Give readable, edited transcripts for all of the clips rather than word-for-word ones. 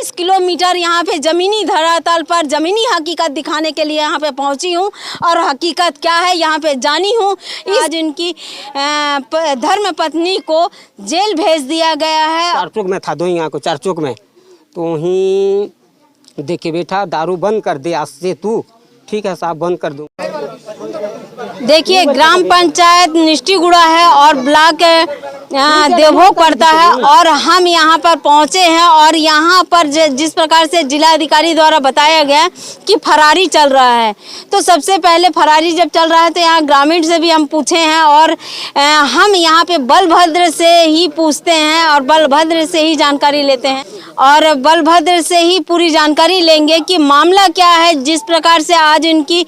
20 kilometre यहाँ पे ज़मीनी धरातल पर ज़मीनी हकीकत दिखाने के लिए यहाँ पे पहुँची हूँ और हकीकत क्या है यहाँ पे जानी हूँ। आज इनकी धर्म पत्नी को जेल भेज दिया गया है। चारचौक में था, दो यहाँ को चारचौक में, तो वहीं देखे बैठा, दारू बंद कर दे आज से तू। ठीक है साहब, बंद कर दूँ। देखिए, ग्राम पंचायत निष्ठीगुड़ा है और ब्लॉक देवभोग पड़ता है और हम यहाँ पर पहुँचे हैं और यहाँ पर जिस प्रकार से जिलाधिकारी द्वारा बताया गया कि फरारी चल रहा है, तो सबसे पहले फरारी जब चल रहा है तो यहाँ ग्रामीण से भी हम पूछे हैं और हम यहाँ पे बलभद्र से ही पूछते हैं और बलभद्र से ही जानकारी लेते हैं और बलभद्र से ही पूरी जानकारी लेंगे कि मामला क्या है जिस प्रकार से आज इनकी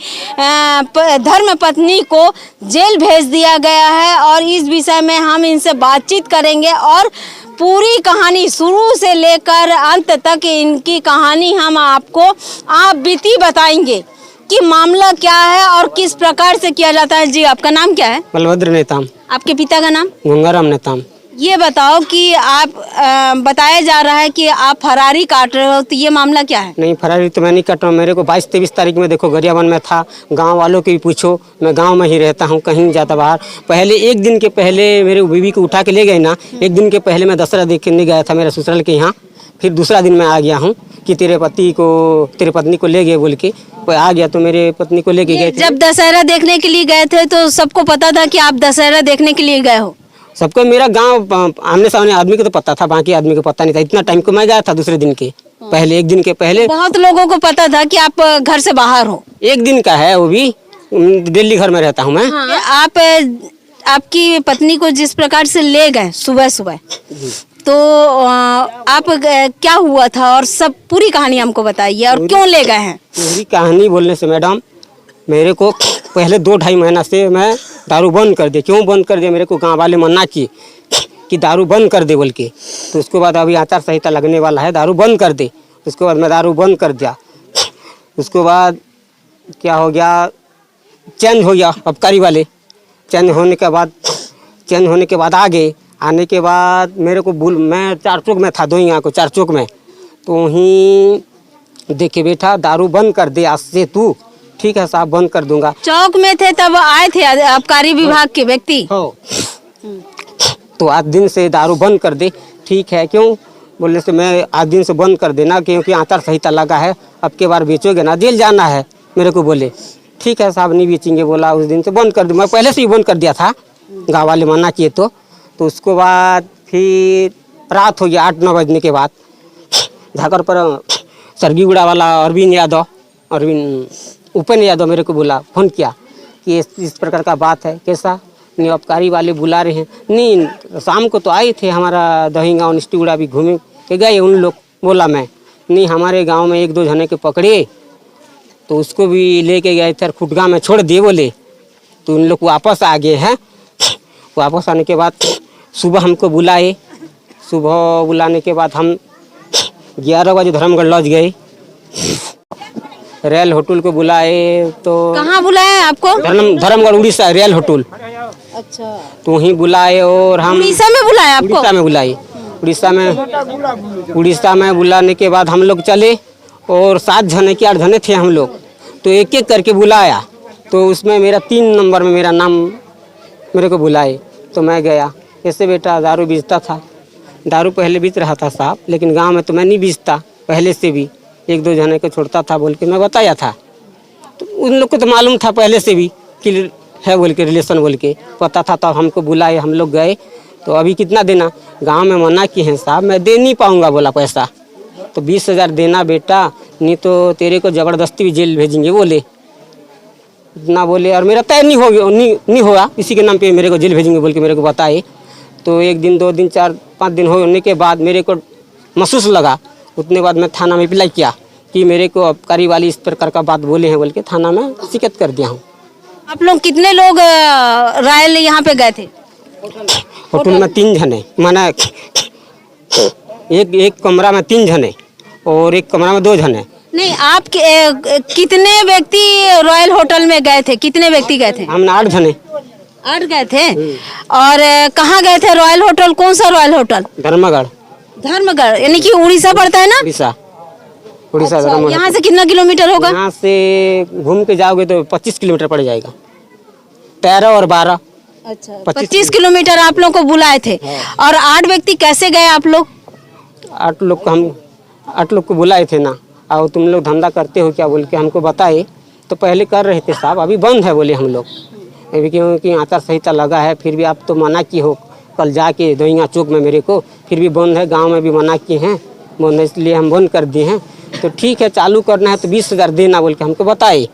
धर्म पत्नी को जेल भेज दिया गया है। और इस विषय में हम इनसे बातचीत करेंगे और पूरी कहानी शुरू से लेकर अंत तक इनकी कहानी हम आपको आप बीती बताएंगे कि मामला क्या है और किस प्रकार से किया जाता है। जी, आपका नाम क्या है? बलभद्र नेताम। आपके पिता का नाम? गंगाराम नेताम। ये बताओ कि आप बताया जा रहा है कि आप फरारी काट रहे हो, तो ये मामला क्या है? नहीं, फरारी तो मैं नहीं काट रहा हूँ। मेरे को 22-23 तारीख में देखो गरियाबंद में था। गांव वालों को भी पूछो, मैं गांव में ही रहता हूँ, कहीं नहीं जाता बाहर। पहले एक दिन के पहले मेरे बीवी को उठा के ले गए ना, एक दिन के पहले मैं दशहरा देखने गया था मेरे ससुराल के यहाँ। फिर दूसरा दिन मैं आ गया हूँ कि तेरे पत्नी को ले गए बोल के आ गया, तो मेरे पत्नी को लेके गए थे। जब दशहरा देखने के लिए गए थे तो सबको पता था कि आप दशहरा देखने के लिए गए हो? सबको, मेरा गांव आमने सामने आदमी को तो पता था, बाकी आदमी को पता नहीं था। इतना टाइम को मैं गया था दूसरे दिन के पहले, एक दिन के पहले। बहुत लोगों को पता था कि आप घर से बाहर हो। एक दिन का है, वो भी दिल्ली घर में रहता हूँ मैं। हाँ। आप आपकी पत्नी को जिस प्रकार से ले गए सुबह सुबह, तो आप क्या हुआ था और सब पूरी कहानी हमको बताइए और क्यों ले गए हैं? पूरी कहानी बोलने से मैडम, मेरे को पहले 2-2.5 महीना से मैं दारू बंद कर दे। क्यों बंद कर दे? मेरे को गांव वाले मना किए कि दारू बंद कर दे बोल के। तो उसके बाद अभी आचार संहिता लगने वाला है, दारू बंद कर दे। उसके बाद मैं दारू बंद कर दिया। उसके बाद क्या हो गया, चेंज हो गया अबकारी वाले। चेंज होने के बाद आ गए। आने के बाद मेरे को मैं चारचौक में था, दो यहाँ को चारचौक में, तो वहीं देखे बैठा, दारू बंद कर दे आज से तू। ठीक है साहब, बंद कर दूंगा। चौक में थे तब आए थे आबकारी विभाग के व्यक्ति? हो। तो आज दिन से दारू बंद कर दे। ठीक है, क्यों बोलने से मैं आज दिन से बंद कर देना, क्योंकि आचार संहिता लगा है, अब के बार बेचोगे ना जेल जाना है। मेरे को बोले ठीक है साहब, नहीं बेचेंगे। बोला उस दिन से बंद कर दूँ। मैं पहले से ही बंद कर दिया था, गाँव वाले मना किए। तो उसके बाद फिर रात हो गया 8-9 बजने के बाद झाकर पर सरगीगुड़ा वाला अरविंद उपेंद्र यादव मेरे को बोला, फ़ोन किया कि इस प्रकार का बात है। कैसा? नहीं, अबकारी वाले बुला रहे हैं। नहीं, शाम को तो आए थे, हमारा दही गाँव निष्ठीगुड़ा भी घूमे के गए उन लोग। बोला मैं नहीं, हमारे गांव में 1-2 जने के पकड़े, तो उसको भी लेके गए थे, खुटगा में छोड़ दिए बोले। तो उन लोग वापस आ गए हैं। वापस आने के बाद सुबह हमको बुलाए। सुबह बुलाने के बाद हम 11 बजे धर्मगढ़ लॉज गए। रेल होटल को बुलाए। तो कहाँ बुलाए आपको? Dharamgarh Orissa, rail hotel. अच्छा, तो वहीं बुलाए। और हम उड़ीसा में बुलाए आपको? उड़ीसा में बुलाए। उड़ीसा में बुलाने के बाद हम लोग चले और 7 जने के 8 जने थे हम लोग। तो एक एक करके बुलाया। तो उसमें मेरा 3 नंबर में मेरा नाम मेरे को बुलाए। तो मैं गया। ऐसे बेटा दारू बेचता था, दारू पहले बेच रहा था साहब, लेकिन गांव में तो मैं नहीं बेचता पहले से भी, 1-2 जने को छोड़ता था बोल के मैं बताया था। तो उन लोग को तो मालूम था पहले से भी कि है बोल के, रिलेशन बोल के पता था। तो हमको बुलाए, हम लोग गए। तो अभी कितना देना? गांव में मना किए हैं साहब, मैं दे नहीं पाऊँगा बोला पैसा। तो 20,000 देना बेटा, नहीं तो तेरे को ज़बरदस्ती भी जेल भेजेंगे बोले। इतना बोले और मेरा तय नहीं होगा, इसी के नाम पे मेरे को जेल भेजेंगे बोल के मेरे को बताए। तो 1 दिन 2 दिन 4-5 दिन होने के बाद मेरे को महसूस लगा। उतने बाद मैं थाना में अप्लाई किया कि मेरे को अबकारी वाली इस प्रकार का बात बोले हैं बोल के थाना में शिकायत कर दिया हूँ। आप लोग कितने लोग रायल यहाँ पे गए थे? होटल में 3 जने, माना एक कमरा में 3 जने और एक कमरा में 2 जने। नहीं, आप कितने व्यक्ति रॉयल होटल में गए थे? कितने व्यक्ति गए थे? हम 8 जने। 8 गए थे। और कहाँ गए थे? रॉयल होटल कौन सा रॉयल होटल? धर्मगढ़। धर्मगढ़ यानी कि उड़ीसा पड़ता है ना? उड़ीसा। उड़ीसा अच्छा, धर्म। यहाँ से कितना किलोमीटर होगा? यहाँ से घूम के जाओगे तो 25 किलोमीटर पड़ जाएगा। 13 और 12। अच्छा, 25 किलोमीटर आप लोग को बुलाए थे। और 8 व्यक्ति कैसे गए आप लोग? 8 लोग को हम 8 लोग को बुलाए थे ना, और तुम लोग धंधा करते हो क्या बोल के हमको बताए। तो पहले कर रहे थे साहब, अभी बंद है बोले हम लोग, अभी क्योंकि आचार संहिता लगा है। फिर भी आप तो मना किए हो कल जाके दहिया चौक में मेरे को, फिर भी बंद है। गांव में भी मना किए हैं बंद है, इसलिए हम बंद कर दिए हैं। तो ठीक है, चालू करना है तो 20,000 देना बोल के हमको बताए।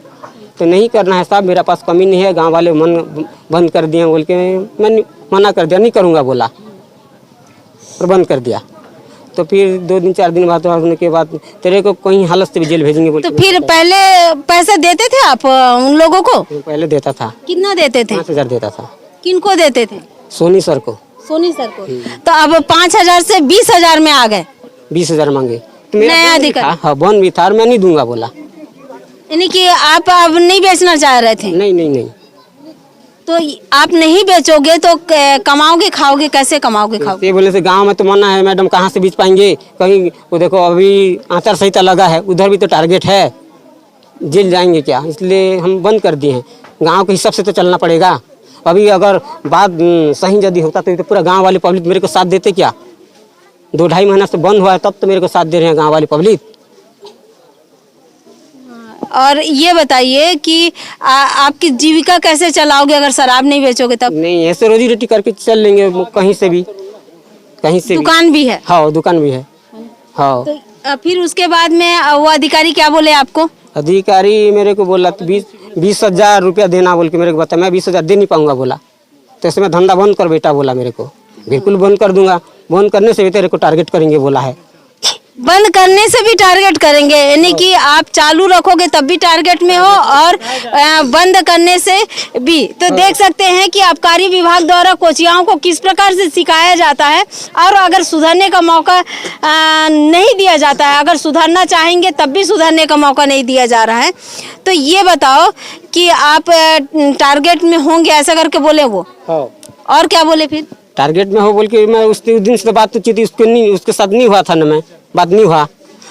तो नहीं करना है साहब, मेरा पास कमी नहीं है, गांव वाले बंद कर दिए बोल के मैंने मना कर दिया, नहीं करूँगा बोला और बंद कर दिया। तो फिर 2 दिन 4 दिन बाद होने के बाद तेरे को कहीं हालत से भी जेल भेजेंगे बोल। तो फिर पहले पैसे देते थे आप उन लोगों को? पहले देता था। कितना देते थे? 5,000 देता था। किनको देते थे? सोनी सर को। सोनी सर को। तो अब 5,000 से 20,000 में आ गए। 20,000 मांगे तो मेरा नया बंद भी अधिकारी। था। हाँ, बंद भी था और मैं नहीं दूंगा बोला। यानी कि आप अब नहीं बेचना चाह रहे थे? नहीं नहीं नहीं। तो आप नहीं बेचोगे तो कमाओगे खाओगे, कैसे कमाओगे खाओगे? ये बोले से गांव में तो मना है मैडम, कहाँ से बेच पाएंगे कहीं। वो देखो अभी आचार संहिता लगा है, उधर भी तो टारगेट है, जेल जाएंगे क्या, इसलिए हम बंद कर दिए हैं। गांव के हिसाब से तो चलना पड़ेगा। अभी अगर बात सही यदि होता तो पूरा गांव वाले पब्लिक मेरे को साथ देते क्या? 2-2.5 महीना से बंद हुआ है तब तो मेरे को साथ दे रहे हैं गांव वाली पब्लिक। और ये बताइए कि आपकी जीविका कैसे चलाओगे अगर शराब नहीं बेचोगे तब? नहीं, ऐसे रोजी रोटी करके चल लेंगे कहीं से भी, कहीं से। दुकान भी है? हाँ, दुकान भी है। हाँ। तो फिर उसके बाद में वो अधिकारी क्या बोले आपको? अधिकारी मेरे को बोला 20,000 रुपया देना बोल के मेरे को बताया। मैं 20,000 दे नहीं पाऊंगा बोला। तो इसमें धंधा बंद कर बेटा बोला मेरे को। बिल्कुल बंद कर दूंगा, बंद करने से भी तेरे को टारगेट करेंगे बोला है। बंद करने से भी टारगेट करेंगे, यानी कि आप चालू रखोगे तब भी टारगेट में हो और बंद करने से भी। तो देख सकते हैं कि आबकारी विभाग द्वारा कोचियाओं को किस प्रकार से सिखाया जाता है और अगर सुधरने का मौका नहीं दिया जाता है। अगर सुधरना चाहेंगे तब भी सुधरने का मौका नहीं दिया जा रहा है। तो ये बताओ कि आप टारगेट में होंगे ऐसा करके बोले वो। और क्या बोले फिर? टारगेट में हो बोल के मैं उस दिन से बात की थी, उसके साथ नहीं हुआ था ना, मैं बात नहीं हुआ।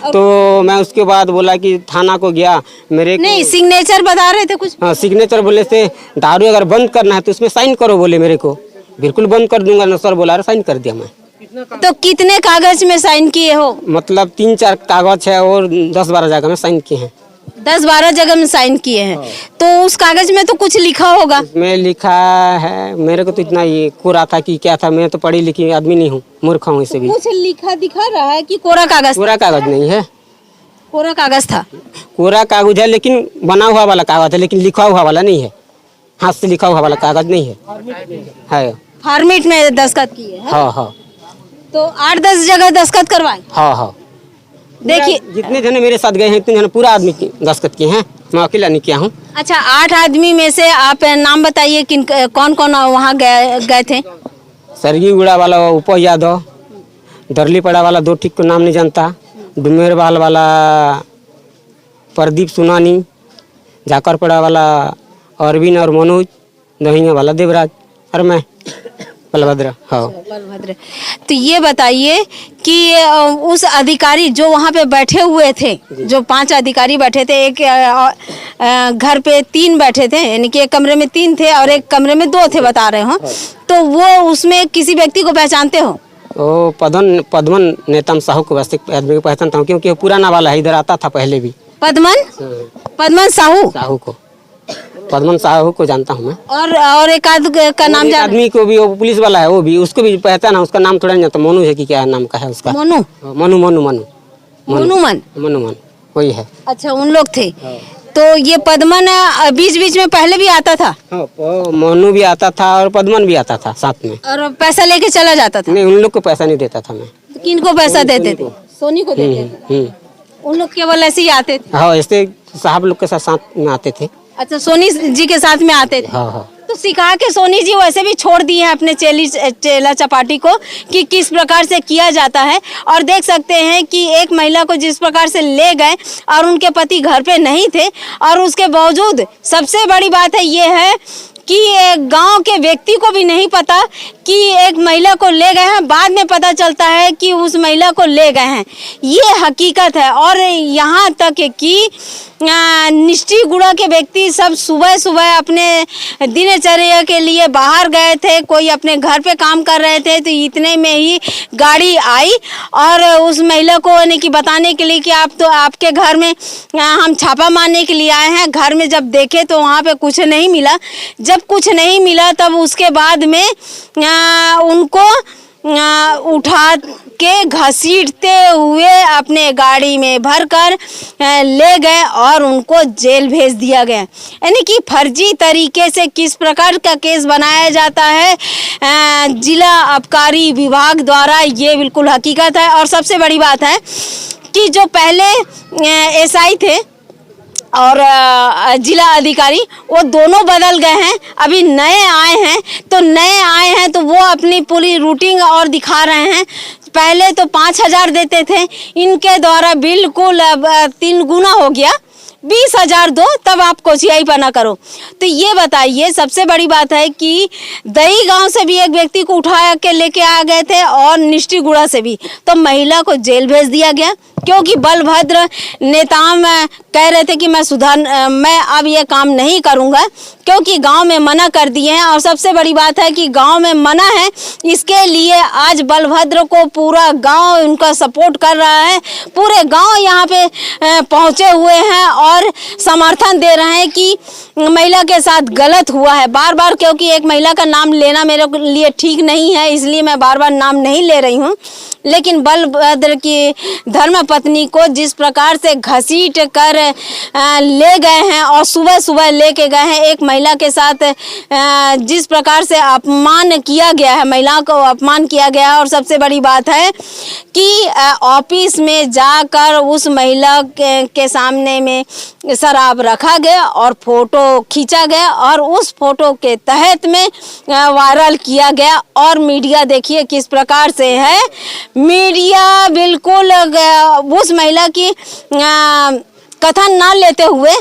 तो मैं उसके बाद बोला कि थाना को गया मेरे नहीं, सिग्नेचर बता रहे थे कुछ। हाँ, सिग्नेचर बोले से दारू अगर बंद करना है तो उसमें साइन करो बोले मेरे को। बिल्कुल बंद कर दूंगा ना सर बोला, साइन कर दिया मैं। तो कितने कागज में साइन किए हो? मतलब 3-4 कागज है और 10-12 जगह में साइन किए हैं। 10-12 जगह में साइन किए हैं। तो उस कागज में तो कुछ लिखा होगा? उसमें लिखा है, मेरे को तो इतना ये कोरा था कि क्या था, मैं तो पढ़ी लिखी आदमी नहीं हूँ, मूर्ख हूँ। इसे भी कुछ लिखा दिखा रहा है कि कोरा कागज? कोरा कागज नहीं है। कोरा कागज था? कोरा कागज है लेकिन बना हुआ वाला कागज है, लेकिन लिखा हुआ वाला नहीं है। हाथ से लिखा हुआ वाला कागज नहीं है। फॉर्मेट में दस्तखत किए हैं? हाँ हाँ। तो 8-10 जगह दस्तखत करवाए? हाँ हाँ। देखिए जितने जने मेरे साथ गए हैं उतने जने पूरा आदमी की दस्तखत किए हैं, मैं अकेला नहीं किया हूँ। अच्छा, 8 आदमी में से आप नाम बताइए किन कौन कौन वहाँ गए थे? सरगीगुड़ा वाला उप यादव, दरलीपड़ा वाला 2 ठीक को नाम नहीं जानता, डुमेरवाल वाला प्रदीप सुनानी, जाकरपड़ा वाला अरविंद और मनोज, दहिया वाला देवराज और मैं बलभद्र। हाँ बलभद्र। तो ये बताइए कि उस अधिकारी जो वहाँ पे बैठे हुए थे, जो 5 अधिकारी बैठे थे, एक घर पे 3 बैठे थे, यानी कि एक कमरे में 3 थे और एक कमरे में 2 थे बता रहे हो। तो वो उसमें किसी व्यक्ति को पहचानते हो? ओ पद्मन नेतम साहू को आदमी को पहचानता हूँ, क्योंकि वो पुराना वाला है, इधर आता था पहले भी। पद्मन साहू को पद्मन साहू को जानता हूँ मैं। और एक आदमी का नाम जान? आदमी को भी, वो पुलिस वाला है, वो भी, उसको भी पहचाना, उसका नाम थोड़ा नहीं जानता। मोनू है कि क्या नाम का है उसका? मनु वही है। अच्छा, उन लोग थे। तो ये पद्मन बीच बीच में पहले भी आता था? मोनू भी आता था और पद्मन भी आता था साथ में। और पैसा लेके चला जाता था? नहीं, उन लोग को पैसा नहीं देता था मैं। तो किनको पैसा देते थे? सोनी को देते थे? उन लोग केवल ऐसे ही आते थे? हाँ, ऐसे साहब लोग के साथ में आते थे। अच्छा, सोनी जी के साथ में आते थे? हाँ हाँ। तो सिखा के सोनी जी वैसे भी छोड़ दिए हैं अपने चेला चपाटी को कि किस प्रकार से किया जाता है। और देख सकते हैं कि एक महिला को जिस प्रकार से ले गए और उनके पति घर पे नहीं थे, और उसके बावजूद सबसे बड़ी बात है ये है कि गांव के व्यक्ति को भी नहीं पता कि एक महिला को ले गए हैं, बाद में पता चलता है कि उस महिला को ले गए हैं। ये हकीकत है। और यहाँ तक कि निष्ठीगुड़ा के व्यक्ति सब सुबह सुबह अपने दिनचर्या के लिए बाहर गए थे, कोई अपने घर पे काम कर रहे थे, तो इतने में ही गाड़ी आई और उस महिला को यानी कि बताने के लिए कि आप तो आपके घर में हम छापा मारने के लिए आए हैं। घर में जब देखे तो वहाँ पे कुछ नहीं मिला। जब कुछ नहीं मिला तब उसके बाद में उनको उठा के घसीटते हुए अपने गाड़ी में भरकर ले गए और उनको जेल भेज दिया गया। यानी कि फर्जी तरीके से किस प्रकार का केस बनाया जाता है जिला आबकारी विभाग द्वारा, ये बिल्कुल हकीकत है। और सबसे बड़ी बात है कि जो पहले एसआई थे और जिला अधिकारी, वो दोनों बदल गए हैं, अभी नए आए हैं। तो नए आए हैं तो वो अपनी पूरी रूटीन और दिखा रहे हैं। पहले तो 5,000 देते थे, इनके द्वारा बिल्कुल 3 गुना हो गया, 20,000 दो तब आप कोचियाई पना करो। तो ये बताइए, सबसे बड़ी बात है कि दही गांव से भी एक व्यक्ति को उठा के लेके आ गए थे और निष्ठीगुड़ा से भी, तो महिला को जेल भेज दिया गया क्योंकि बलभद्र नेताओं में कह रहे थे कि मैं अब ये काम नहीं करूँगा क्योंकि गांव में मना कर दिए हैं। और सबसे बड़ी बात है कि गांव में मना है, इसके लिए आज बलभद्र को पूरा गांव उनका सपोर्ट कर रहा है। पूरे गांव यहाँ पे पहुँचे हुए हैं और समर्थन दे रहे हैं कि महिला के साथ गलत हुआ है। बार बार, क्योंकि एक महिला का नाम लेना मेरे लिए ठीक नहीं है, इसलिए मैं बार बार नाम नहीं ले रही हूँ। लेकिन बलभद्र की धर्मपत्नी को जिस प्रकार से घसीट कर ले गए हैं और सुबह सुबह लेके गए हैं, एक महिला के साथ जिस प्रकार से अपमान किया गया है, महिला को अपमान किया गया है। और सबसे बड़ी बात है कि ऑफिस में जाकर उस महिला के सामने में शराब रखा गया और फोटो खींचा गया और उस फोटो के तहत में वायरल किया गया। और मीडिया देखिए किस प्रकार से है, मीडिया बिल्कुल उस महिला की कथन ना लेते हुए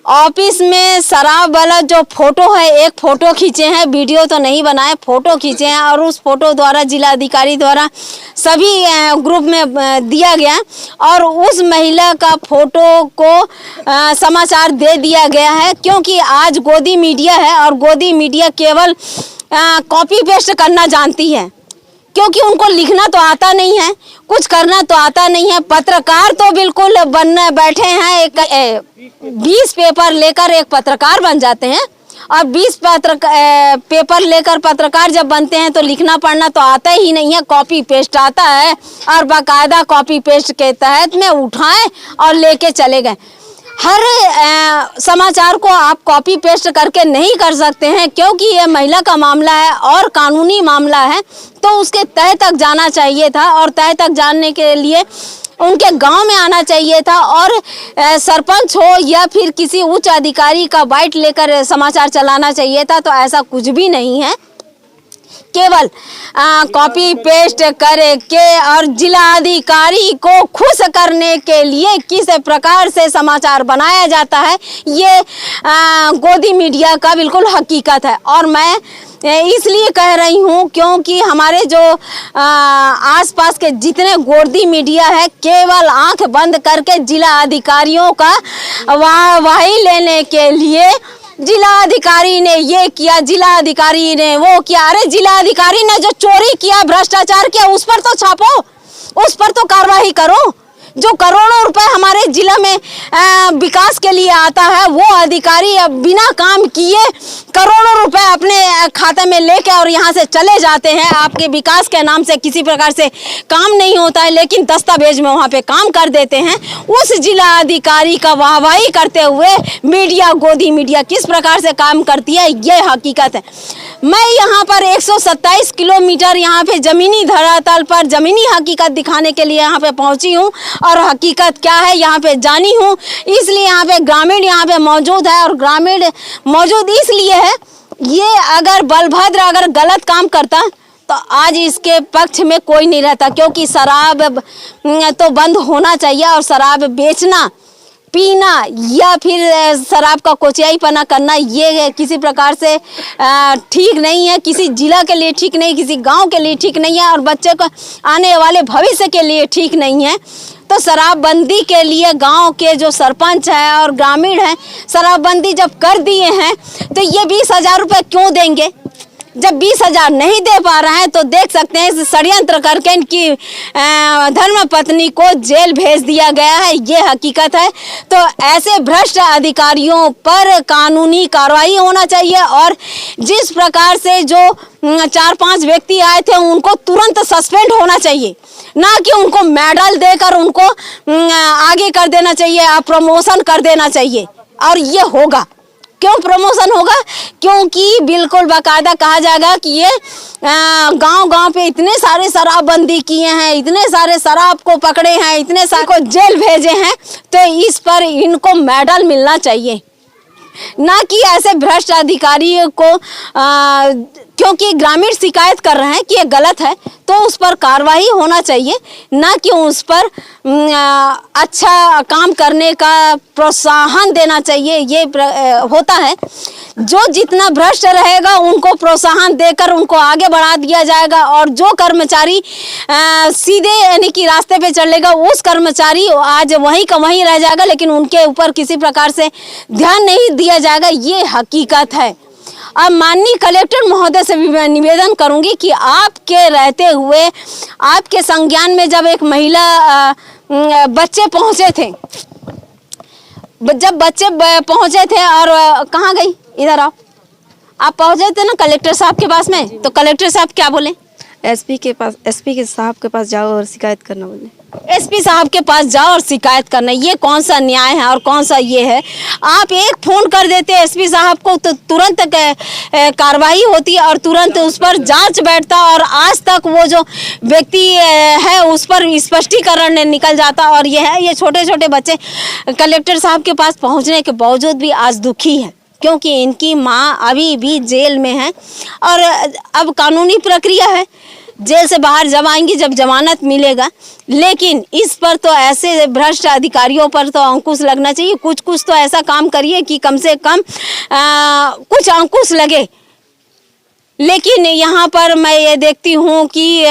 ऑफिस में शराब वाला जो फोटो है, एक फोटो खींचे हैं, वीडियो तो नहीं बनाए, फोटो खींचे हैं और उस फोटो द्वारा जिला अधिकारी द्वारा सभी ग्रुप में दिया गया और उस महिला का फोटो को समाचार दे दिया गया है। क्योंकि आज गोदी मीडिया है और गोदी मीडिया केवल कॉपी पेस्ट करना जानती है, क्योंकि उनको लिखना तो आता नहीं है, कुछ करना तो आता नहीं है। पत्रकार तो बिल्कुल बनने बैठे हैं, 20 पेपर लेकर एक पत्रकार बन जाते हैं और 20 पेपर लेकर पत्रकार जब बनते हैं तो लिखना पढ़ना तो आता ही नहीं है, कॉपी पेस्ट आता है। और बाकायदा कॉपी पेस्ट के तहत में उठाएं और लेके चले गए। हर समाचार को आप कॉपी पेस्ट करके नहीं कर सकते हैं, क्योंकि ये महिला का मामला है और कानूनी मामला है, तो उसके तह तक जाना चाहिए था और तह तक जानने के लिए उनके गांव में आना चाहिए था और सरपंच हो या फिर किसी उच्च अधिकारी का बाइट लेकर समाचार चलाना चाहिए था। तो ऐसा कुछ भी नहीं है, केवल कॉपी पेस्ट करके और जिला अधिकारी को खुश करने के लिए किस प्रकार से समाचार बनाया जाता है, ये गोदी मीडिया का बिल्कुल हकीकत है। और मैं इसलिए कह रही हूँ क्योंकि हमारे जो आसपास के जितने गोदी मीडिया है, केवल आंख बंद करके जिला अधिकारियों का वाही लेने के लिए जिला अधिकारी ने ये किया, जिला अधिकारी ने वो किया। अरे जिला अधिकारी ने जो चोरी किया, भ्रष्टाचार किया, उस पर तो छापो, उस पर तो कार्रवाई करो। जो करोड़ों रुपए हमारे जिला में विकास के लिए आता है, वो अधिकारी बिना काम किए करोड़ों रुपए अपने खाते में लेके और यहाँ से चले जाते हैं। आपके विकास के नाम से किसी प्रकार से काम नहीं होता है, लेकिन दस्तावेज में वहाँ पे काम कर देते हैं। उस जिला अधिकारी का वाहवाही करते हुए मीडिया, गोदी मीडिया किस प्रकार से काम करती है, ये हकीकत है। मैं यहाँ पर 127 किलोमीटर यहाँ पे जमीनी धरातल पर जमीनी हकीकत दिखाने के लिए यहाँ पे पहुँची हूँ और हकीकत क्या है यहाँ पे जानी हूँ। इसलिए यहाँ पे ग्रामीण यहाँ पे मौजूद है और ग्रामीण मौजूद इसलिए है, ये अगर बलभद्र अगर गलत काम करता तो आज इसके पक्ष में कोई नहीं रहता, क्योंकि शराब तो बंद होना चाहिए और शराब बेचना पीना या फिर शराब का कोचियाईपना करना ये किसी प्रकार से ठीक नहीं है, किसी जिला के लिए ठीक नहीं, किसी गांव के लिए ठीक नहीं है और बच्चे को आने वाले भविष्य के लिए ठीक नहीं है। तो शराबबंदी के लिए गांव के जो सरपंच है और ग्रामीण हैं, शराबबंदी जब कर दिए हैं तो ये 20,000 रुपये क्यों देंगे? जब 20,000 नहीं दे पा रहे हैं तो देख सकते हैं इस षड्यंत्र करके इनकी धर्म पत्नी को जेल भेज दिया गया है, ये हकीकत है। तो ऐसे भ्रष्ट अधिकारियों पर कानूनी कार्रवाई होना चाहिए और जिस प्रकार से जो 4-5 व्यक्ति आए थे उनको तुरंत सस्पेंड होना चाहिए, ना कि उनको मेडल देकर उनको आगे कर देना चाहिए, प्रमोशन कर देना चाहिए। और ये होगा, क्यों प्रमोशन होगा? क्योंकि बिल्कुल बाकायदा कहा जाएगा कि ये गांव-गांव पे इतने सारे शराबबंदी किए हैं, इतने सारे शराब को पकड़े हैं, इतने सारे को जेल भेजे हैं, तो इस पर इनको मेडल मिलना चाहिए, ना कि ऐसे भ्रष्ट अधिकारियों को क्योंकि ग्रामीण शिकायत कर रहे हैं कि ये गलत है तो उस पर कार्रवाई होना चाहिए, ना कि उस पर अच्छा काम करने का प्रोत्साहन देना चाहिए। ये होता है, जो जितना भ्रष्ट रहेगा उनको प्रोत्साहन देकर उनको आगे बढ़ा दिया जाएगा और जो कर्मचारी सीधे यानी कि रास्ते पे चलेगा उस कर्मचारी आज वहीं का वहीं रह जाएगा, लेकिन उनके ऊपर किसी प्रकार से ध्यान नहीं दिया जाएगा, ये हकीकत है। अब माननीय कलेक्टर महोदय से भी मैं निवेदन करूंगी कि आपके रहते हुए आपके संज्ञान में जब एक महिला बच्चे पहुंचे थे, जब बच्चे पहुंचे थे और कहाँ गई, इधर आओ, आप पहुंचे थे ना कलेक्टर साहब के पास में, तो कलेक्टर साहब क्या बोले? एसपी के साहब के पास जाओ और शिकायत करना बोले। एसपी साहब के पास जाओ और शिकायत करना, ये कौन सा न्याय है और कौन सा ये है? आप एक फोन कर देते एसपी साहब को तो तुरंत कार्रवाई होती और तुरंत उस पर जांच बैठता और आज तक वो जो व्यक्ति है उस पर स्पष्टीकरण निकल जाता। और ये है, ये छोटे छोटे बच्चे कलेक्टर साहब के पास पहुंचने के बावजूद भी आज दुखी है क्योंकि इनकी माँ अभी भी जेल में है और अब कानूनी प्रक्रिया है, जेल से बाहर जब आएंगी जब जमानत मिलेगा। लेकिन इस पर तो ऐसे भ्रष्ट अधिकारियों पर तो अंकुश लगना चाहिए, कुछ तो ऐसा काम करिए कि कम से कम कुछ अंकुश लगे। लेकिन यहाँ पर मैं ये देखती हूँ कि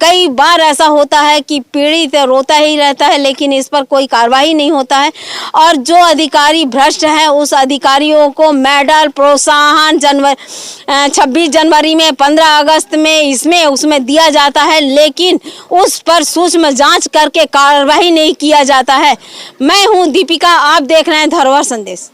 कई बार ऐसा होता है कि पीड़ित रोता ही रहता है लेकिन इस पर कोई कार्रवाई नहीं होता है और जो अधिकारी भ्रष्ट हैं उस अधिकारियों को मेडल, प्रोत्साहन 26 जनवरी में, 15 अगस्त में, इसमें उसमें दिया जाता है, लेकिन उस पर सूक्ष्म जांच करके कार्रवाई नहीं किया जाता है। मैं हूँ दीपिका, आप देख रहे हैं धरोहर संदेश।